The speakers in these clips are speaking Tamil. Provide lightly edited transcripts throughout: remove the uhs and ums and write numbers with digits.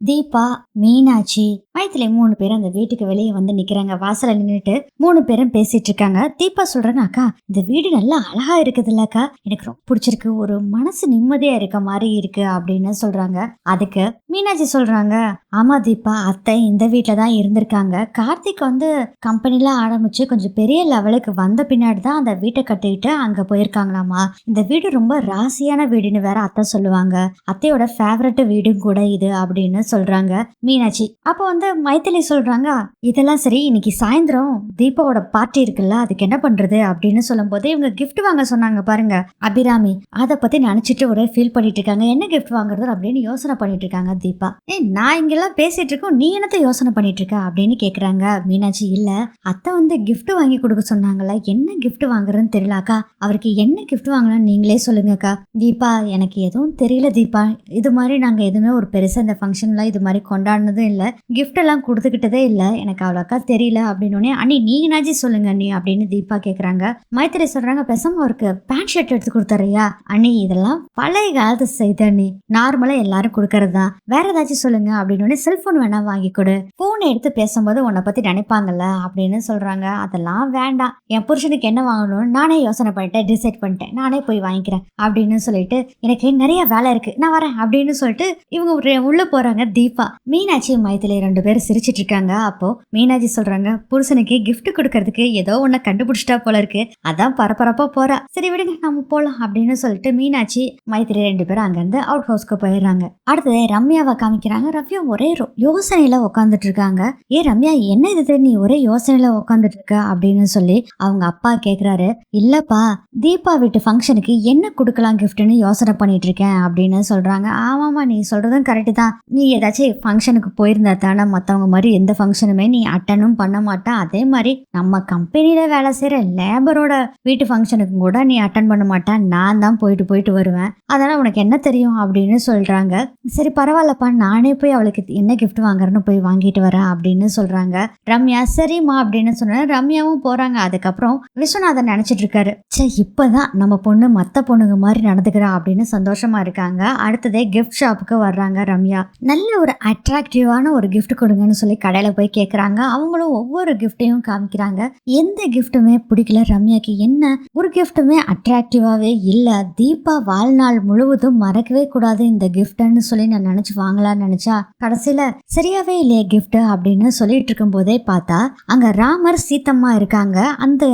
தீபா, மீனாட்சி, மைத்திலி 3 பேரும் அந்த வீட்டுக்கு வெளியே வந்து நிக்கிறாங்க. வாசல்ல நின்னுட்டு 3 பேரும் பேசிட்டு இருக்காங்க. தீபா சொல்றாங்க, அக்கா இந்த வீடு நல்லா அழகா இருக்குதுல்ல அக்கா, எனக்கு ரொம்ப பிடிச்சிருக்கு, ஒரு மனசு நிம்மதியா இருக்க மாதிரி இருக்கு அப்படின்னு சொல்றாங்க. அதுக்கு மீனாட்சி சொல்றாங்க, ஆமா தீபா, அத்தை இந்த வீட்டுல தான் இருந்திருக்காங்க. கார்த்திக் வந்து கம்பெனில ஆரம்பிச்சு கொஞ்சம் பெரிய லெவலுக்கு வந்த பின்னாடி தான் அந்த வீட்டை கட்டிட்டு அங்க போயிருக்காங்களாமா. இந்த வீடு ரொம்ப ராசியான வீடுன்னு வேற அத்தை சொல்லுவாங்க. அத்தையோட ஃபேவரட் வீடும் கூட இது அப்படின்னு சொல்றாங்க மீனாட்சி. அப்போ வந்து மைத்திலி சொல்றாங்க, இதெல்லாம் சரி, இன்னைக்கு சாயந்தரம் தீபாவோட பார்ட்டி இருக்குல்ல, அதுக்கு என்ன பண்றது அப்படின்னு சொல்லும் போது இவங்க கிஃப்ட் வாங்க சொன்னாங்க பாருங்க அபிராமி, அதை பத்தி நினைச்சிட்டு ஒரே ஃபீல் பண்ணிட்டு இருக்காங்க. என்ன கிஃப்ட் வாங்குறது அப்படின்னு யோசனை பண்ணிட்டு இருக்காங்க தீபா. நான் இங்கெல்லாம் பேசிட்டு இருக்கோம், நீ என்னத்த யோசனை பண்ணிட்டு இருக்க அப்படின்னு கேக்குறாங்க மீனாட்சி. இல்ல அத்தை வந்து கிஃப்ட் வாங்கி கொடுக்க சொன்னாங்கல்ல, என்ன கிஃப்ட் வாங்குறதுன்னு தெரியலக்கா, அவருக்கு என்ன கிஃப்ட் வாங்கலாம்னு நீங்களே சொல்லுங்கக்கா. தீபா, எனக்கு எதுவும் தெரியல தீபா, இது மாதிரி நாங்க எதுவுமே ஒரு பெருசா இந்த ஃபங்க்ஷன்ல இது மாதிரி கொண்டாடினதும் இல்ல, கிஃப்ட் எல்லாம் கொடுத்துக்கிட்டதே இல்ல, எனக்கு அவ்வளோக்கா தெரியல அப்படின்னு. அண்ணி நீங்கனாச்சு சொல்லுங்க அண்ணி அப்படின்னு தீபா கேக்குறாங்க. மைத்திரி சொல்றாங்க, பெசமா அவருக்கு பேண்ட் ஷர்ட் எடுத்து கொடுத்தாரையா அண்ணி, இதெல்லாம் பழைய காலத்து செய்த அண்ணி, நார்மலா எல்லாரும் கொடுக்கறது தான், வேற ஏதாச்சும் சொல்லுங்க அப்படின்னு. செல்போன் வேணா வாங்கி கொடு, போன் எடுத்து பேசும்போது உன்னை பத்தி நினைப்பாங்கல்ல அப்படின்னு சொல்றாங்க. அதெல்லாம் வேண்டாம், என் புருஷனுக்கு என்ன வாங்கணும்னு நானே யோசனை பண்ணிட்டேன், டிசைட் பண்ணிட்டேன், நானே போய் வாங்கிக்கிறேன் அப்படின்னு சொல்லிட்டு எனக்கு நிறைய வேலை இருக்கு, நான் வரேன் அப்படின்னு சொல்லிட்டு இவங்க உள்ள போறாங்க. தீபா, மீனாட்சி மைத்திலி 2 பேரும் சிரிச்சிட்டு இருக்காங்க. அப்போ மீனாட்சி சொல்றாங்க, புருஷனுக்கு கிஃப்ட் கொடுக்கறதுக்கு ஏதோ ஒன்ன கண்டுபிடிச்சிட்டா போல இருக்கு, அதான் பரபரப்பா போறா, சரி விடுங்க நம்ம போலாம் அப்படின்னு சொல்லிட்டு மீனாட்சி மைத்திலி 2 பேரும் அங்கிருந்து அவுட் ஹவுஸ்க்கு போயிடுறாங்க. அடுத்தது ரம்யாவை காமிக்கிறாங்க. ரம்யா ஒரே யோசனையில உட்காந்துட்டு இருக்காங்க. ரம்யா, என்ன இது நீ ஒரே யோசனையில உட்காந்துட்டு இருக்க அப்படின்னு சொல்லி அவங்க அப்பா கேக்குறாரு. இல்லப்பா, தீபா வீட்டு ஃபங்க்ஷனுக்கு என்ன கொடுக்கலாம் கிஃப்ட்னு யோசனை பண்ணிட்டு இருக்கேன் அப்படின்னு சொல்றாங்க. ஆமாமா, நீ சொல்றதும் கரெக்ட் தான், நீ ஏதாச்சும் ஃபங்க்ஷனுக்கு போயிருந்தா தானே மற்றவங்க மாதிரி எந்த ஃபங்க்ஷனுமே நீ அட்டனும் பண்ண மாட்டா, அதே மாதிரி நம்ம கம்பெனியில வேலை செய்யற லேபரோட வீட்டு ஃபங்க்ஷனுக்கு கூட நீ அட்டன் பண்ண மாட்டா, நான் தான் போயிட்டு வருவேன், அதனால உனக்கு என்ன தெரியும் அப்படின்னு சொல்றாங்க. சரி பரவாயில்லப்பா, நானே போய் அவளுக்கு என்ன கிஃப்ட் வாங்குறேன்னு போய் வாங்கிட்டு வரேன் அப்படின்னு சொல்றாங்க ரம்யா. சரிம்மா அப்படின்னு சொன்ன ரம்யாவும் போறாங்க. அதுக்கப்புறம் விஸ்வநாதன் நினைச்சிட்டு இருக்காரு, சே இப்பதான் நம்ம பொண்ணு மத்த பொண்ணுங்க மாதிரி நடந்துக்கிறா அப்படின்னு சந்தோஷமா இருக்காங்க. அடுத்ததே கிஃப்ட் ஷாப்புக்கு வர்றாங்க ரம்யா. நல்ல ஒரு அட்ராக்டிவான ஒரு கிஃப்ட் கொடுங்கன்னு சொல்லி கடையில போய் கேக்குறாங்க. அவங்களும் ஒவ்வொரு கிஃப்டையும் காமிக்கிறாங்க. எந்த கிஃப்ட்டுமே பிடிக்கல ரம்யாக்கு, என்ன ஒரு கிஃப்ட்டுமே அட்ராக்டிவாவே இல்ல, தீபா வாழ்நாள் முழுவதும் மறக்கவே கூடாது இந்த கிஃப்ட்னு சொல்லி நான் நினைச்சு வாங்கலாம்னு நினைச்சா கடைசியில சரியாவே இல்லையே கிஃப்ட் அப்படின்னு சொல்லிட்டு இருக்கும் போதே பார்த்தா அங்க ராமர் சீத்தம்மா இருக்காங்க. அந்த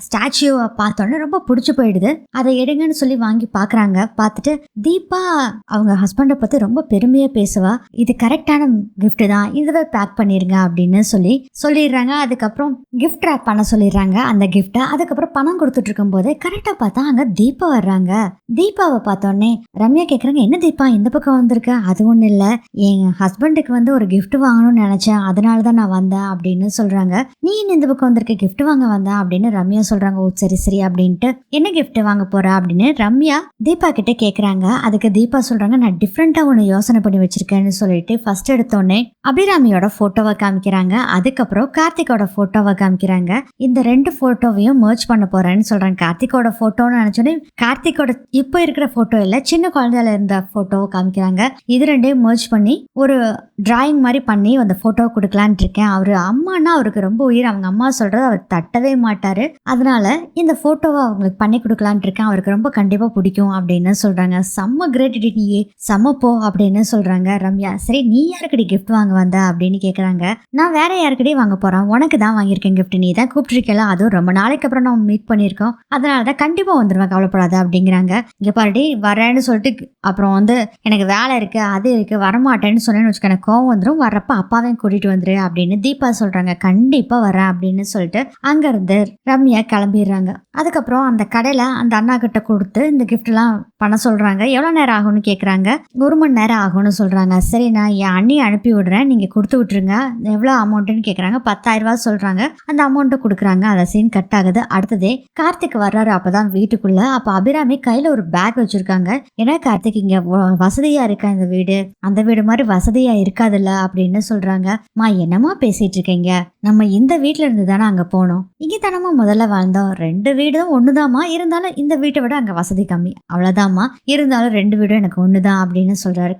ஸ்டாச்சுவை பார்த்தோன்னே ரொம்ப பிடிச்சு போயிடுது. அதை எடுங்கன்னு சொல்லி வாங்கி பாக்குறாங்க. பார்த்துட்டு தீபா அவங்க ஹஸ்பண்டை பத்தி ரொம்ப பெருமையா பேசுவா, இது கரெக்டான கிஃப்ட் தான், இதுவே பேக் பண்ணிருங்க அப்படின்னு சொல்லிடுறாங்க. அதுக்கப்புறம் கிஃப்ட் ரேப் பண்ண சொல்லிடுறாங்க அந்த கிஃப்ட. அதுக்கப்புறம் பணம் கொடுத்துட்டு இருக்கும் போதே கரெக்டா பார்த்தா அங்க தீபா வர்றாங்க. தீபாவை பார்த்தோன்னே ரம்யா கேக்குறாங்க, என்ன தீபா இந்த பக்கம் வந்திருக்க? அது ஒண்ணு இல்ல, என் ஹஸ்பண்டுக்கு வந்து ஒரு கிஃப்ட் வாங்கணும்னு நினைச்சேன், அதனாலதான் நான் வந்தேன் அப்படின்னு சொல்றாங்க. நீ என்ன இந்த பக்கம் வந்திருக்க, கிஃப்ட் வாங்க வந்தேன் அப்படின்னு ரம்யா சொல்றாங்க. ஓ சரி சரி அப்படின்ட்டு, என்ன கிஃப்ட் வாங்க போறா அப்படின்னு ரம்யா தீபா கிட்ட கேக்குறாங்க. அதுக்கு தீபா சொல்றாங்க, நான் டிஃப்ரெண்டா ஒண்ணு யோசனை பண்ணி வச்சிருக்கேன்னு சொல்லிட்டு ஃபர்ஸ்ட் எடுத்தோடனே அபிராமியோட போட்டோவை காமிக்கிறாங்க. அதுக்கப்புறம் கார்த்திகோட போட்டோவை காமிக்கிறாங்க. இந்த 2 போட்டோவையும் மர்ஜ் பண்ண போறேன்னு சொல்றாங்க. கார்த்திகோட போட்டோன்னு நினைச்சோன்னே கார்த்திகோட இப்போ இருக்கிற போட்டோ இல்ல, சின்ன குழந்தையில இருந்த போட்டோவை காமிக்கிறாங்க. இது 2ஐயும் மர்ஜ் பண்ணி ஒரு டிராயிங் மாதிரி பண்ணி அந்த போட்டோவை கொடுக்கலான் இருக்கேன். அவரு அம்மானா அவருக்கு ரொம்ப உயிர், அவங்க அம்மா சொல்றது அவர் தட்டவே மாட்டாரு, அதனால இந்த போட்டோவை அவங்களுக்கு பண்ணி கொடுக்கலான் இருக்கேன், அவருக்கு ரொம்ப கண்டிப்பா பிடிக்கும் அப்படின்னு சொல்றாங்க. செம்ம கிரேட், நீ செம்ம போ அப்படின்னு சொல்றாங்க ரம்யா. சரி நீ யாருக்கடி கிஃப்ட் வாங்க வந்த அப்படின்னு கேக்குறாங்க. நான் வேற யாருக்கடி வாங்க போறேன், உனக்கு தான் வாங்கியிருக்கேன் கிஃப்ட், நீ தான் கூப்பிட்டுருக்கல, அதுவும் ரொம்ப நாளைக்கு அப்புறம் நம்ம மீட் பண்ணிருக்கோம், அதனாலதான் கண்டிப்பா வந்துருவேன், கவலைப்படாத அப்படிங்கிறாங்க. இங்க பாருடி வரேன்னு சொல்லிட்டு அப்புறம் வந்து எனக்கு வேலை இருக்கு அது இருக்கு வரமாட்டேன்னு சொன்னேன்னு வச்சுக்க, எனக்கு கோவம் வந்துடும், வர்றப்ப அப்பாவையும் கூட்டிட்டு வந்துரு அப்படின்னு தீபா சொல்றாங்க. கண்டிப்பா வரேன் அப்படின்னு சொல்லிட்டு அங்க இருந்து ரம்யா கிளம்பிடுறாங்க. அதுக்கப்புறம் அந்த கடையில அந்த அண்ணா கிட்ட கொடுத்து இந்த கிஃப்ட் எல்லாம் பண்ண சொல்றாங்க. எவ்வளவு நேரம் ஆகும்னு கேக்குறாங்க. 1 மணி நேரம் ஆகும்னு சொல்றாங்க. சரி நான் என் அண்ணியை அனுப்பி விடுறேன், நீங்க கொடுத்து விட்டுருங்க, எவ்வளவு அமௌண்ட்னு கேக்குறாங்க. 10,000 ரூபாய் சொல்றாங்க. அந்த அமௌண்ட்டை கொடுக்குறாங்க. அந்த சீன் கட் ஆகுது. அடுத்ததே கார்த்திக் வர்றாரு. அப்பதான் வீட்டுக்குள்ள. அப்ப அபிராமி கையில ஒரு பேக் வச்சிருக்காங்க. ஏன்னா கார்த்திக் இங்க வசதியா இருக்கா இந்த வீடு, அந்த வீடு மாதிரி வசதியா இருக்காதுல்ல அப்படின்னு சொல்றாங்க. மா என்னமா பேசிட்டு இருக்கீங்க, நம்ம இந்த வீட்ல இருந்து தானே அங்க போனோம், இங்க தானமா முதல்ல வாழ்ந்தோம், 2 வீடும் ஒண்ணுதாம்மா, இருந்தாலும் இந்த வீட்டை விட அங்க வசதி கம்மி, அவ்வளவுதாம்மா, இருந்தாலும் 2 வீடும் எனக்கு ஒண்ணுதான் அப்படின்னு சொல்றாரு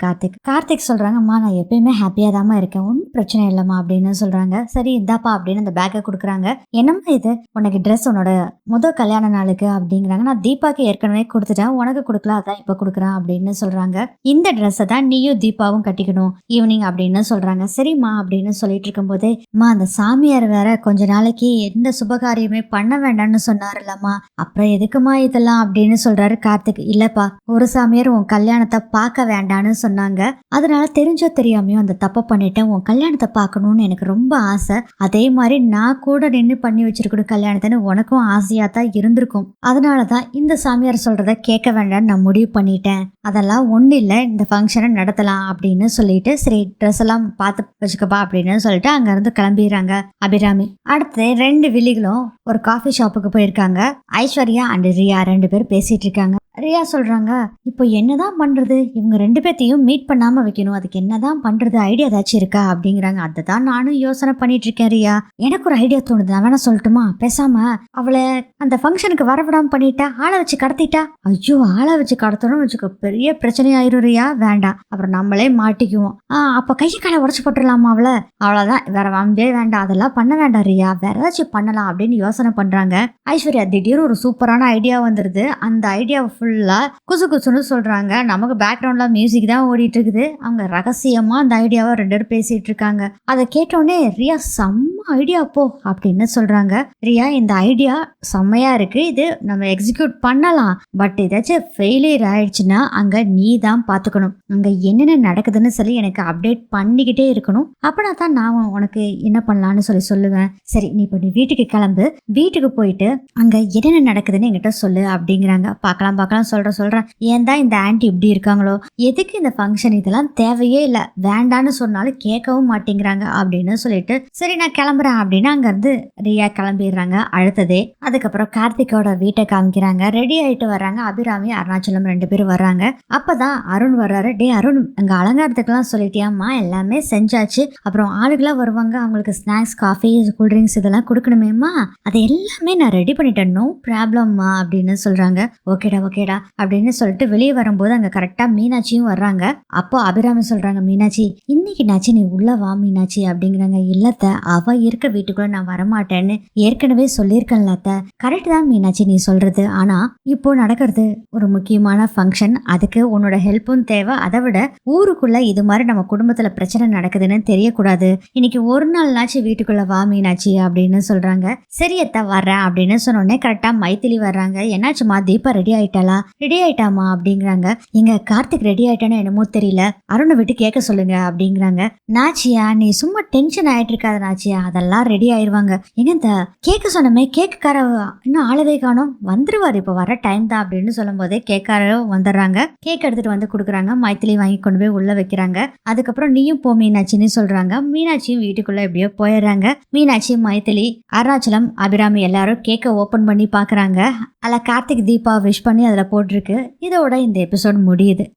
கார்த்திக் சொல்றாங்கம்மா நான் எப்பயுமே ஹாப்பியா தாம்மா இருக்கேன், ஒன்றும் பிரச்சனை இல்லம்மா அப்படின்னு சொல்றாங்க. சரி இந்தாப்பா அப்படின்னு அந்த பேக்கை கொடுக்குறாங்க. என்னம்மா இது, உனக்கு ட்ரெஸ் உன்னோட முதல் கல்யாண நாளுக்கு அப்படிங்கிறாங்க. நான் தீபாக்கு ஏற்கனவே கொடுத்துட்டேன், உனக்கு கொடுக்கல, அதான் இப்ப கொடுக்குறேன் அப்படின்னு சொல்றாங்க. இந்த ட்ரெஸ்ஸை தான் நீயும் தீபாவும் கட்டிக்கணும் ஈவினிங் அப்படின்னு சொல்றாங்க. சரிம்மா அப்படின்னு சொல்லிட்டு இருக்கும்போதே, அம்மா அந்த சாமியார் வேற கொஞ்ச நாளைக்கு எந்த சுபகாரியமே பண்ண வேண்டாம்னு சொன்னாருல்லம்மா, அப்புறம் எதுக்குமா இதெல்லாம் அப்படின்னு சொல்றாரு கார்த்திக். இல்லப்பா, ஒரு சாமியார் உன் கல்யாணத்தை பார்க்க வேண்டான்னு சொன்னாங்க, அதனால தெரிஞ்சோ தெரியாமையோ அந்த தப்பை பண்ணிட்டேன், உன் கல்யாணத்தை பார்க்கணும்னு எனக்கு ரொம்ப ஆசை, அதே மாதிரி நான் கூட நின்று பண்ணி வச்சிருக்கணும் கல்யாணத்தைன்னு உனக்கும் ஆசையா தான் இருந்திருக்கும், அதனாலதான் இந்த சாமியார் சொல்றத கேட்க வேண்டாம்னு நான் முடிவு பண்ணிட்டேன், அதெல்லாம் ஒண்ணு இல்லை, இந்த ஃபங்க்ஷனை நடத்தலாம் அப்படின்னு சொல்லிட்டு சரி ட்ரெஸ் எல்லாம் பார்த்து வச்சுக்கப்பா அப்படின்னு சொல்லிட்டு அங்க இருந்து கிளம்பிடுறாங்க அபிராமி. அடுத்து 2 வில்லிகளும் ஒரு காஃபி ஷாப்புக்கு போயிருக்காங்க. ஐஸ்வர்யா அண்ட் ரியா 2 பேர் பேசிட்டு இருக்காங்க. ரியா சொல்றாங்க, இப்போ என்னதான் பண்றது, இவங்க 2 பேர்த்தையும் மீட் பண்ணாம வைக்கணும், அதுக்கு என்னதான் பண்றது, ஐடியா ஏதாச்சும் இருக்கா அப்படிங்கிறாங்க. அதுதான் நானும் யோசனை பண்ணிட்டு இருக்கேன் ரியா, எனக்கு ஒரு ஐடியா தோணுது, நான் வேணா சொல்லட்டுமா, பேசாம அவளை அந்த ஃபங்க்ஷனுக்கு வரவிடாம பண்ணிட்டா, ஆளை வச்சு கடத்திட்டா, ஐயோ ஆளை வச்சு கடத்தணும் வச்சுக்கோ, பெரிய பிரச்சனை ஆயிரும் ரியா, வேண்டாம், அப்புறம் நம்மளே மாட்டிக்குவோம், அப்ப கையை காலை உடச்சு போட்டுடலாமா அவளை, அவ்வளவுதான், வேற வம்பே வேண்டாம், அதெல்லாம் பண்ண வேண்டாம் ரியா, வேற ஏதாச்சும் பண்ணலாம் அப்படின்னு யோசனை பண்றாங்க. ஐஸ்வர்யா திடீர்னு ஒரு சூப்பரான ஐடியா வந்துருது. அந்த ஐடியாவை ஃபுல்லா குசு குசுன்னு சொல்றாங்க. நமக்கு பேக்ரவுண்ட்ல மியூசிக் தான் ஓடிட்டு இருக்குது. அவங்க ரகசியமா அந்த ஐடியாவை 2 பேரும் பேசிட்டு இருக்காங்க. அதை கேட்டோடனே ரியா செம்ம ஐடியா போ அப்படின்னு சொல்றாங்க. ரியா இந்த ஐடியா செம்மையா இருக்கு, இது நம்ம எக்ஸிக்யூட் பண்ணலாம், பட் ஏதாச்சும் ஃபெயிலியர் ஆயிடுச்சுன்னா அங்க நீ தான் பாத்துக்கணும், அங்க என்னென்ன நடக்குதுன்னு சொல்லி எனக்கு அப்டேட் பண்ணிக்கிட்டே இருக்கணும், அப்பனா தான் நான் உனக்கு என்ன பண்ணலான்னு சொல்லுவேன். சரி நீ இப்போ நீ வீட்டுக்கு கிளம்பு, வீட்டுக்கு போயிட்டு அங்க என்னென்ன நடக்குதுன்னு என்கிட்ட சொல்லு அப்படிங்கிறாங்க. பார்க்கலாம் சொல்றேன், ஏன் தான் இந்த ஆன்டி இப்படி இருக்காங்களோ, எதுக்கு இந்த ஃபங்க்ஷன், இதெல்லாம் தேவையே இல்லை, வேண்டான்னு சொன்னாலும் கேட்கவும் மாட்டேங்கிறாங்க அப்படின்னு சொல்லிட்டு சரி நான் கிளம்புறேன் அப்படின்னு அங்க இருந்து ரியா கிளம்பிடுறாங்க. அடுத்ததே அதுக்கப்புறம் கார்த்திகோட வீட்டை காமிக்கிறாங்க. ரெடி ஆயிட்டு வர்றாங்க. அபிராமி அருணாச்சலம் 2 பேரும் வர்றாங்க. அப்பதான் அருண் வர்றாரு. டே அருண், அங்க அலங்காரத்துக்கெல்லாம் சொல்லிட்டியாம்மா, எல்லாமே செஞ்சாச்சு, அப்புறம் ஆளுகளாம் வருவாங்க, அவங்களுக்கு ஸ்நாக்ஸ் காஃபி கூல்ட்ரிங்க்ஸ் இதெல்லாம் கொடுக்கணுமேம்மா, அதை எல்லாமே நான் ரெடி பண்ணிட்டேன், நோ ப்ராப்ளம்மா அப்படின்னு சொல்றாங்க. ஓகேடா அப்படின்னு சொல்லிட்டு வெளியே வரும்போது அங்க கரெக்டா மீனாட்சியும் வர்றாங்க. அப்போ அபிராமி சொல்றாங்க, மீனாட்சி இன்னைக்கு நாச்சி நீ உள்ள வா மீனாட்சி அப்படிங்கிறாங்க. இல்லத்த, அவ இருக்க வீட்டுக்குள்ள நான் வரமாட்டேன்னு ஏற்கனவே சொல்லியிருக்கேன்ல அத்த. கரெக்ட் தான் மீனாட்சி நீ சொல்றது, ஆனா இப்போ நடக்கிறது ஒரு முக்கியமான ஃபங்க்ஷன், அதுக்கு உன்னோட ஹெல்ப்பும் தேவை, அதை விட ஊருக்குள்ள இது மாதிரி நம்ம குடும்பத்துல பிரச்சனை நடக்குதுன்னு தெரியக்கூடாது, இன்னைக்கு ஒரு நாள்னாச்சு வீட்டுக்குள்ள வா மீனாட்சி அப்படின்னு சொல்றாங்க. சரியத்த வர்றேன் அப்படின்னு சொன்னோடனே கரெக்டா மைத்திலி வர்றாங்க. என்னாச்சுமா, தீபா ரெடி ஆயிட்டாளா, ரெடி ஆயிட்டாமா அப்படிங்கிறாங்க. எங்க கார்த்திக் ரெடி ஆயிட்டானு என்னமோ தெரியல, அருணை விட்டு கேட்க சொல்லுங்க அப்படிங்கிறாங்க. நாச்சியா நீ சும்மா டென்ஷன் ஆயிட்டு இருக்காத நாச்சியா, அதெல்லாம் ரெடி ஆயிருவாங்க. எங்க இந்த கேட்க சொன்னமே, கேக்குக்கார இன்னும் ஆளவே காணோம், வந்துருவாரு இப்ப, வர டைம் தான் அப்படின்னு சொல்லும் போதே கேக்கார வந்துடுறாங்க. கேக் எடுத்துட்டு வந்து கொடுக்குறாங்க. மைத்திலி வாங்கி கொண்டு போய் உள்ள வைக்கிறாங்க. அதுக்கப்புறம் நீயும் போ மீனாட்சின்னு சொல்றாங்க. மீனாட்சியும் வீட்டுக்குள்ள எப்படியோ போயிடுறாங்க. மீனாட்சி, மைத்திலி, அருணாச்சலம், அபிராமி எல்லாரும் கேக்க ஓபன் பண்ணி பாக்குறாங்க. அதில் கார்த்திக் தீபா விஷ் பண்ணி அதில் போட்டிருக்கு. இதோட இந்த எபிசோட் முடியுது.